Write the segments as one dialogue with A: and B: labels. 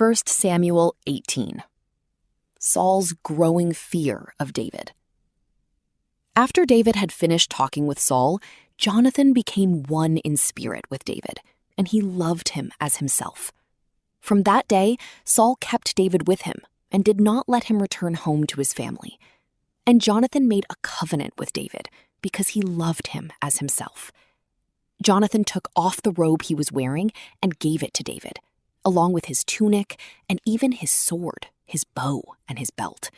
A: 1 Samuel 18. Saul's growing fear of David. After David had finished talking with Saul, Jonathan became one in spirit with David, and he loved him as himself. From that day, Saul kept David with him and did not let him return home to his family. And Jonathan made a covenant with David because he loved him as himself. Jonathan took off the robe he was wearing and gave it to David, along with his tunic and even his sword, his bow, and his belt.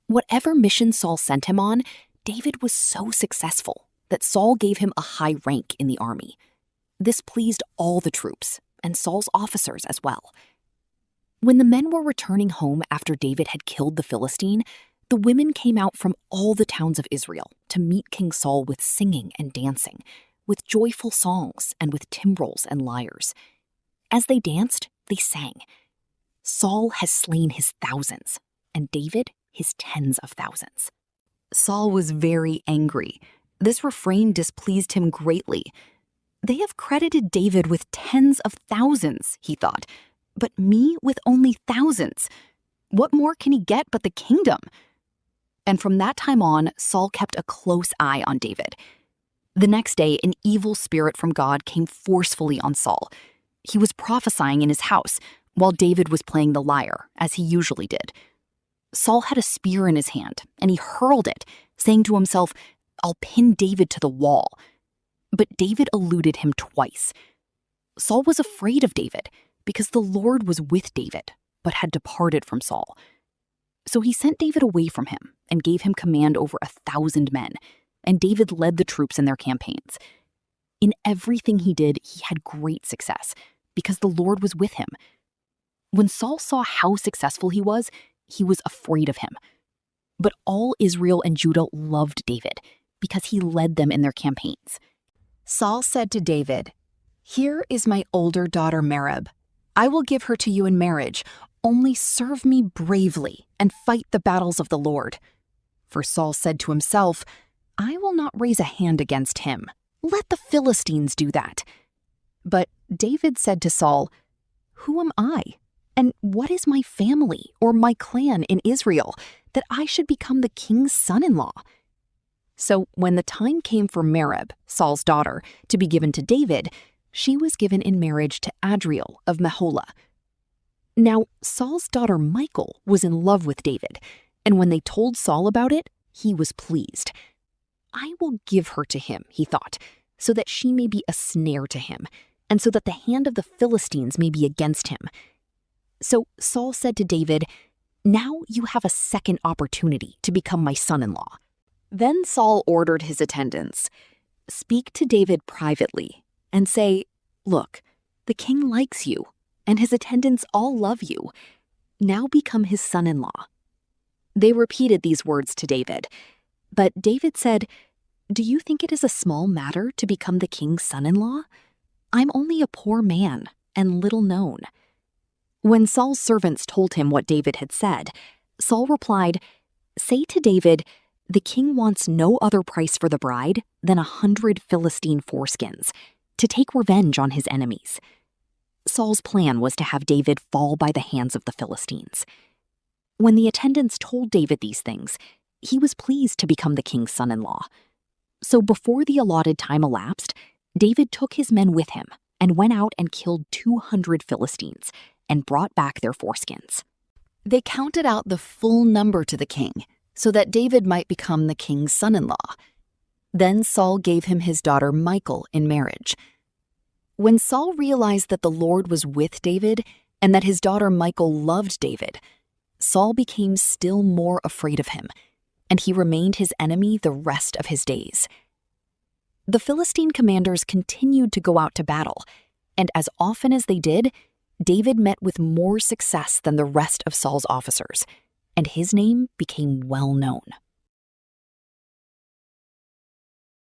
A: Whatever mission Saul sent him on, David was so successful that Saul gave him a high rank in the army. This pleased all the troops and Saul's officers as well. When the men were returning home after David had killed the Philistine, the women came out from all the towns of Israel to meet King Saul with singing and dancing, with joyful songs and with timbrels and lyres. As they danced, they sang, "Saul has slain his thousands, and David his tens of thousands." Saul was very angry. This refrain displeased him greatly. They have credited David with tens of thousands, he thought, but me with only thousands. What more can he get but the kingdom? And from that time on, Saul kept a close eye on David. The next day, an evil spirit from God came forcefully on Saul. He was prophesying in his house, while David was playing the lyre, as he usually did. Saul had a spear in his hand, and he hurled it, saying to himself, "I'll pin David to the wall." But David eluded him twice. Saul was afraid of David, because the Lord was with David, but had departed from Saul. So he sent David away from him and gave him command over 1,000 men, and David led the troops in their campaigns. In everything he did, he had great success, because the Lord was with him. When Saul saw how successful he was afraid of him. But all Israel and Judah loved David, because he led them in their campaigns. Saul said to David, "Here is my older daughter Merab. I will give her to you in marriage. Only serve me bravely and fight the battles of the Lord." For Saul said to himself, "I will not raise a hand against him. Let the Philistines do that." But David said to Saul, "Who am I? And what is my family or my clan in Israel that I should become the king's son-in-law?" So when the time came for Merab, Saul's daughter, to be given to David, she was given in marriage to Adriel of Meholah. Now Saul's daughter Michal was in love with David, and when they told Saul about it, he was pleased. "I will give her to him," he thought, "so that she may be a snare to him, and so that the hand of the Philistines may be against him." So Saul said to David, "Now you have a second opportunity to become my son-in-law." Then Saul ordered his attendants, "Speak to David privately and say, 'Look, the king likes you, and his attendants all love you. Now become his son-in-law.'" They repeated these words to David. But David said, "Do you think it is a small matter to become the king's son-in-law? I'm only a poor man and little known." When Saul's servants told him what David had said, Saul replied, "Say to David, 'The king wants no other price for the bride than 100 Philistine foreskins, to take revenge on his enemies.'" Saul's plan was to have David fall by the hands of the Philistines. When the attendants told David these things, he was pleased to become the king's son-in-law. So before the allotted time elapsed, David took his men with him and went out and killed 200 Philistines and brought back their foreskins. They counted out the full number to the king, so that David might become the king's son-in-law. Then Saul gave him his daughter Michal in marriage. When Saul realized that the Lord was with David and that his daughter Michal loved David, Saul became still more afraid of him, and he remained his enemy the rest of his days. The Philistine commanders continued to go out to battle, and as often as they did, David met with more success than the rest of Saul's officers, and his name became well known.